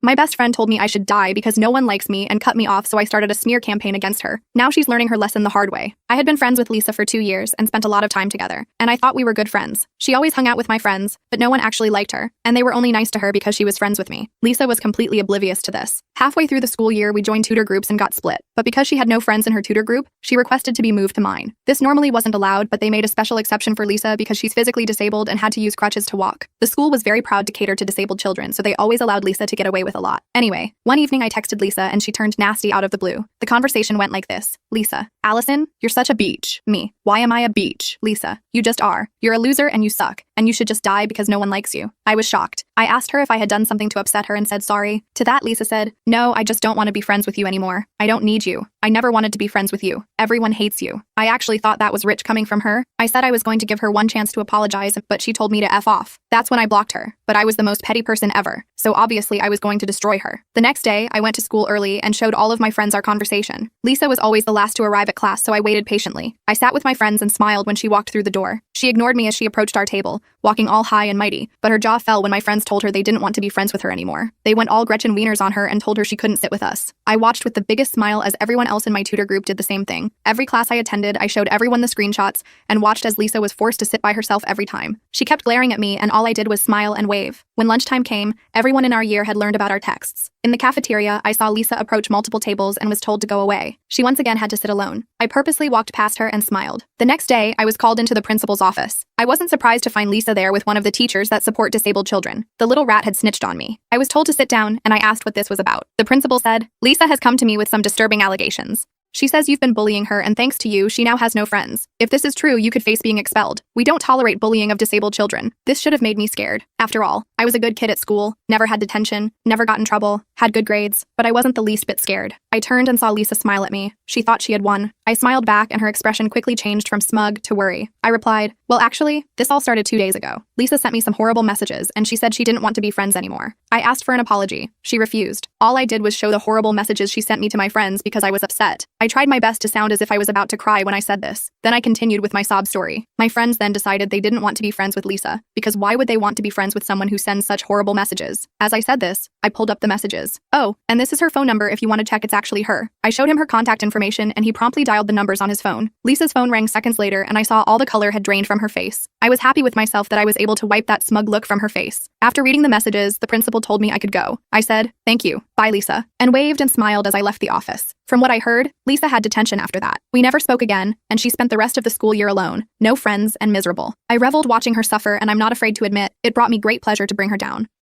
My best friend told me I should die because no one likes me and cut me off, so I started a smear campaign against her. Now she's learning her lesson the hard way. I had been friends with Lisa for 2 years and spent a lot of time together, and I thought we were good friends. She always hung out with my friends, but no one actually liked her, and they were only nice to her because she was friends with me. Lisa was completely oblivious to this. Halfway through the school year, we joined tutor groups and got split, but because she had no friends in her tutor group, she requested to be moved to mine. This normally wasn't allowed, but they made a special exception for Lisa because she's physically disabled and had to use crutches to walk. The school was very proud to cater to disabled children, so they always allowed Lisa to get away with a lot. Anyway, one evening I texted Lisa and she turned nasty out of the blue. The conversation went like this. Lisa: Allison, you're such a beach. Me: why am I a beach? Lisa: you just are. You're a loser and you suck, and you should just die because no one likes you. I was shocked. I asked her if I had done something to upset her and said sorry. To that, Lisa said, no, I just don't want to be friends with you anymore. I don't need you. I never wanted to be friends with you. Everyone hates you. I actually thought that was rich coming from her. I said I was going to give her one chance to apologize, but she told me to F off. That's when I blocked her. But I was the most petty person ever, so obviously I was going to destroy her. The next day, I went to school early and showed all of my friends our conversation. Lisa was always the last to arrive at class, so I waited patiently. I sat with my friends and smiled when she walked through the door. She ignored me as she approached our table, walking all high and mighty, but her jaw fell when my friends told her they didn't want to be friends with her anymore. They went all Gretchen Wieners on her and told her she couldn't sit with us. I watched with the biggest smile as everyone else in my tutor group did the same thing. Every class I attended, I showed everyone the screenshots and watched as Lisa was forced to sit by herself every time. She kept glaring at me and all I did was smile and wave. When lunchtime came, everyone in our year had learned about our texts. In the cafeteria, I saw Lisa approach multiple tables and was told to go away. She once again had to sit alone. I purposely walked past her and smiled. The next day, I was called into the principal's office. I wasn't surprised to find Lisa there with one of the teachers that support disabled children. The little rat had snitched on me. I was told to sit down, and I asked what this was about. The principal said, Lisa has come to me with some disturbing allegations. She says you've been bullying her, and thanks to you, she now has no friends. If this is true, you could face being expelled. We don't tolerate bullying of disabled children. This should have made me scared. After all, I was a good kid at school, never had detention, never got in trouble, had good grades, but I wasn't the least bit scared. I turned and saw Lisa smile at me. She thought she had won. I smiled back, and her expression quickly changed from smug to worry. I replied, well, actually, this all started 2 days ago. Lisa sent me some horrible messages, and she said she didn't want to be friends anymore. I asked for an apology. She refused. All I did was show the horrible messages she sent me to my friends because I was upset. I tried my best to sound as if I was about to cry when I said this. Then I continued with my sob story. My friends then decided they didn't want to be friends with Lisa, because why would they want to be friends with someone who sends such horrible messages? As I said this, I pulled up the messages. Oh, and this is her phone number if you want to check it's actually her. I showed him her contact information and he promptly dialed the numbers on his phone. Lisa's phone rang seconds later and I saw all the color had drained from her face. I was happy with myself that I was able to wipe that smug look from her face. After reading the messages, the principal told me I could go. I said, thank you, bye Lisa, and waved and smiled as I left the office. From what I heard, Lisa had detention after that. We never spoke again, and she spent the rest of the school year alone, no friends and miserable. I reveled watching her suffer, and I'm not afraid to admit, it brought me great pleasure to bring her down.